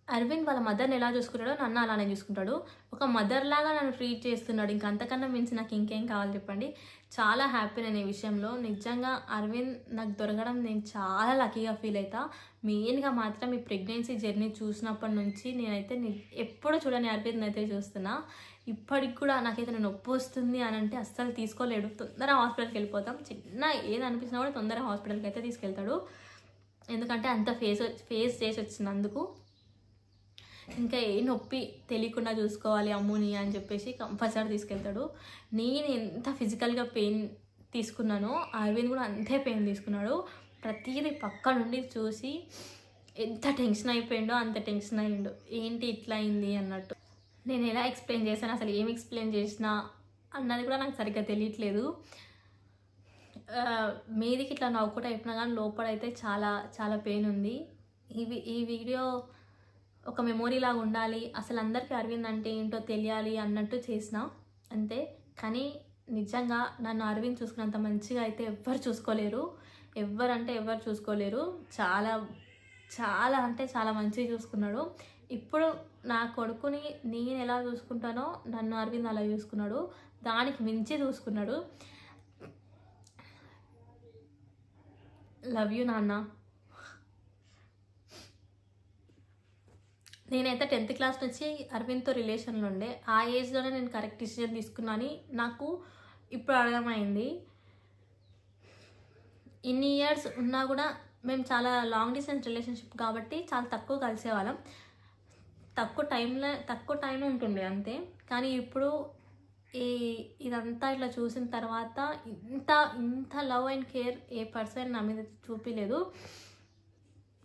అరవింద్ వాళ్ళ మదర్ని ఎలా చూసుకుంటాడో నన్ను అలానే చూసుకుంటాడు, ఒక మదర్ లాగా నన్ను ట్రీట్ చేస్తున్నాడు. ఇంకా అంతకన్నా మించి నాకు ఇంకేం కావాలి చెప్పండి. చాలా హ్యాపీ నేను ఈ విషయంలో. నిజంగా అరవింద్ నాకు దొరకడం నేను చాలా లక్కీగా ఫీల్ అవుతా. మెయిన్గా మాత్రం ఈ ప్రెగ్నెన్సీ జర్నీ చూసినప్పటి నుంచి నేనైతే ఎప్పుడు చూడని అరవింద్ అయితే చూస్తున్నా. ఇప్పటికి కూడా నాకైతే నొప్పి వస్తుంది అని అంటే అస్సలు తీసుకోలేడు, తొందర హాస్పిటల్కి వెళ్ళిపోతాం. ఏది అనిపించినా కూడా తొందర హాస్పిటల్కి అయితే తీసుకెళ్తాడు, ఎందుకంటే అంత ఫేస్ చేసి వచ్చినందుకు. ఇంకా ఏ నొప్పి తెలియకుండా చూసుకోవాలి అమ్ముని అని చెప్పేసి కంపల్సరీ తీసుకెళ్తాడు. నేను ఎంత ఫిజికల్గా పెయిన్ తీసుకున్నానో అరవింద్ కూడా అంతే పెయిన్ తీసుకున్నాడు. ప్రతిదీ పక్క నుండి చూసి ఎంత టెన్షన్ అయిపోయిండో అంత టెన్షన్ అయ్యిండు, ఏంటి ఇట్లా అయింది అన్నట్టు. నేను ఎలా ఎక్స్ప్లెయిన్ చేశాను, అసలు ఏం ఎక్స్ప్లెయిన్ చేసినా అన్నది కూడా నాకు సరిగ్గా తెలియట్లేదు. మీదికి ఇట్లా నవ్వుకుంటూ అయిపోయినా కానీ లోపలైతే చాలా చాలా పెయిన్ ఉంది. ఈ వీడియో ఒక మెమొరీ లాగా ఉండాలి, అసలు అందరికీ అరవింద్ అంటే ఏంటో తెలియాలి అన్నట్టు చేసిన అంతే. కానీ నిజంగా నన్ను అరవింద్ చూసుకున్నంత మంచిగా అయితే ఎవ్వరు చూసుకోలేరు. చాలా చాలా అంటే చాలా మంచిగా చూసుకున్నాడు. ఇప్పుడు నా కొడుకుని నేను ఎలా చూసుకుంటానో నన్ను అరవింద్ అలా చూసుకున్నాడు, దానికి మించి చూసుకున్నాడు. లవ్ యూ నాన్న. నేనైతే 10th క్లాస్ నుంచి అరవింద్తో రిలేషన్లో ఉండే, ఆ ఏజ్లోనే నేను కరెక్ట్ డిసిజన్ తీసుకున్నాను నాకు ఇప్పుడు అర్థమైంది. ఇన్ని ఇయర్స్ ఉన్నా కూడా మేము చాలా లాంగ్ డిస్టెన్స్ రిలేషన్షిప్ కాబట్టి చాలా తక్కువ కలిసేవాళ్ళం, తక్కువ టైం ఉంటుండే అంతే. కానీ ఇప్పుడు ఇదంతా ఇట్లా చూసిన తర్వాత ఇంత ఇంత love and care A person నా మీద చూపించలేదు.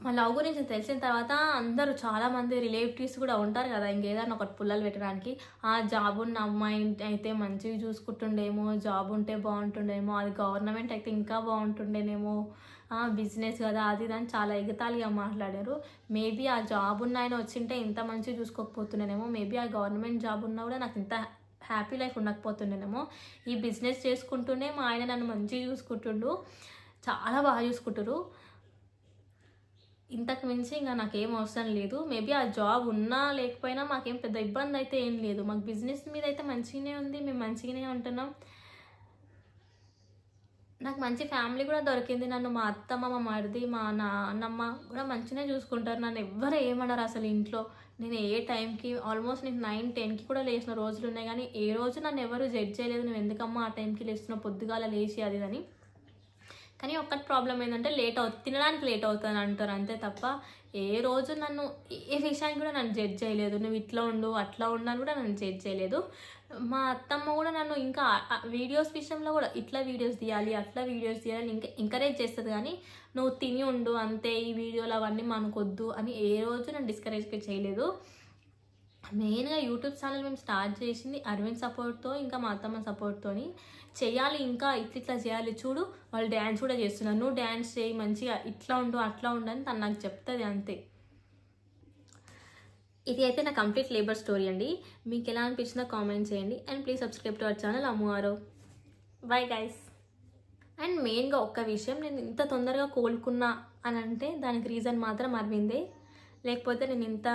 మా లవ్ గురించి తెలిసిన తర్వాత అందరూ చాలామంది రిలేటివ్స్ కూడా ఉంటారు కదా, ఇంకేదైనా ఒకటి పుల్లలు పెట్టడానికి, ఆ జాబ్ ఉన్న అమ్మాయి అయితే మంచిగా చూసుకుంటుండేమో, జాబ్ ఉంటే బాగుంటుండేమో, అది గవర్నమెంట్ అయితే ఇంకా బాగుంటుండేనేమో, బిజినెస్ కదా అది దాన్ని చాలా ఎగతాళిగా మాట్లాడారు. మేబీ ఆ జాబ్ ఉన్న ఆయన వచ్చింటే ఇంత మంచిగా చూసుకోకపోతుండేనేమో, మేబీ ఆ గవర్నమెంట్ జాబ్ ఉన్నా కూడా నాకు ఇంత హ్యాపీ లైఫ్ ఉండకపోతుండేనేమో. ఈ బిజినెస్ చేసుకుంటూనే మా ఆయన నన్ను మంచిగా చూసుకుంటుండు, చాలా బాగా చూసుకుంటారు. ఇంతకు మించి ఇంకా నాకేం అవసరం లేదు. మేబీ ఆ జాబ్ ఉన్నా లేకపోయినా మాకేం పెద్ద ఇబ్బంది అయితే ఏం లేదు. మాకు బిజినెస్ మీద అయితే మంచిగానే ఉంది, మేము మంచిగానే ఉంటున్నాం. నాకు మంచి ఫ్యామిలీ కూడా దొరికింది. నన్ను మా అత్తమ్మ, మా మరిది, మా నాన్నమ్మ కూడా మంచిగానే చూసుకుంటారు. నన్ను ఎవ్వరు ఏమన్నారు అసలు ఇంట్లో. నేను ఏ టైంకి ఆల్మోస్ట్ నేను 9-10కి కూడా లేచిన రోజులు ఉన్నాయి, కానీ ఏ రోజు నన్ను ఎవరు జడ్జ్ చేయలేదు, నువ్వు ఎందుకమ్మా ఆ టైంకి లేస్తున్నావు, పొద్దుగాల లేచి అది అని. కానీ ఒక్కటి ప్రాబ్లం ఏంటంటే తినడానికి లేట్ అవుతుంది అంటారు అంతే తప్ప ఏ రోజు నన్ను ఏ విషయానికి కూడా నన్ను జడ్జ్ చేయలేదు. నువ్వు ఇట్లా ఉండు అట్లా ఉండని కూడా నన్ను జడ్జ్ చేయలేదు. మా అత్తమ్మ కూడా నన్ను ఇంకా వీడియోస్ విషయంలో కూడా ఇట్లా వీడియోస్ తీయాలి అట్లా వీడియోస్ తీయాలని ఇంకా ఎంకరేజ్ చేస్తుంది, కానీ నువ్వు తిని ఉండు అంతే, ఈ వీడియోలు అవన్నీ మనకొద్దు అని ఏ రోజు నన్ను డిస్కరేజ్ చేయలేదు. మెయిన్గా యూట్యూబ్ ఛానల్ మేము స్టార్ట్ చేసింది అరవింద్ సపోర్ట్తో, ఇంకా మా అత్తమ్మ సపోర్ట్తో. చేయాలి ఇంకా ఇట్లా చేయాలి, చూడు వాళ్ళు డ్యాన్స్ కూడా చేస్తున్నారు, నువ్వు డ్యాన్స్ చేయి మంచిగా, ఇట్లా ఉండు అట్లా ఉండు అని తను నాకు చెప్తుంది అంతే. ఇది అయితే నా కంప్లీట్ లేబర్ స్టోరీ అండి. మీకు ఎలా అనిపించిందో కామెంట్ చేయండి and please subscribe to our channel Ammu Aarav. Bye guys. And మెయిన్గా ఒక్క విషయం, నేను ఇంత తొందరగా కోలుకున్నా అని అంటే దానికి రీజన్ మాత్రం అరవిందే. లేకపోతే నేను ఇంత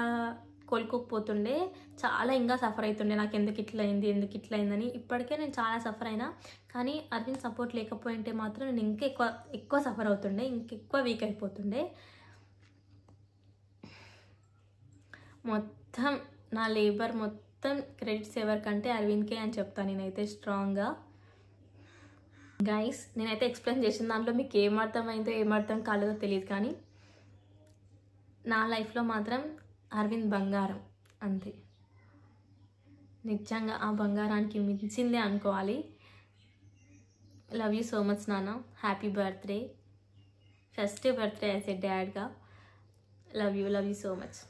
కోలుకోకపోతుండే, చాలా ఇంకా సఫర్ అవుతుండే. నాకు ఎందుకు ఇట్లా అయిందని. ఇప్పటికే నేను చాలా సఫర్ అయినా, కానీ అరవింద్ సపోర్ట్ లేకపోయింటే మాత్రం నేను ఇంకా ఎక్కువ సఫర్ అవుతుండే, ఇంకెక్కువ వీక్ అయిపోతుండే. మొత్తం నా లేబర్ మొత్తం క్రెడిట్స్ ఎవరికంటే అరవింద్కే అని చెప్తాను నేనైతే స్ట్రాంగ్గా. గైస్, నేనైతే ఎక్స్ప్లెయిన్ చేసిన దాంట్లో మీకు ఏమర్థమైందో ఏమర్థం కాలేదో తెలియదు, కానీ నా లైఫ్లో మాత్రం అరవింద్ బంగారం అంతే. నిజంగా ఆ బంగారానికి మించిందే అనుకోవాలి. లవ్ యూ సో మచ్ నాన్న. Happy birthday, first birthday as a డాడ్గా. Love you so much.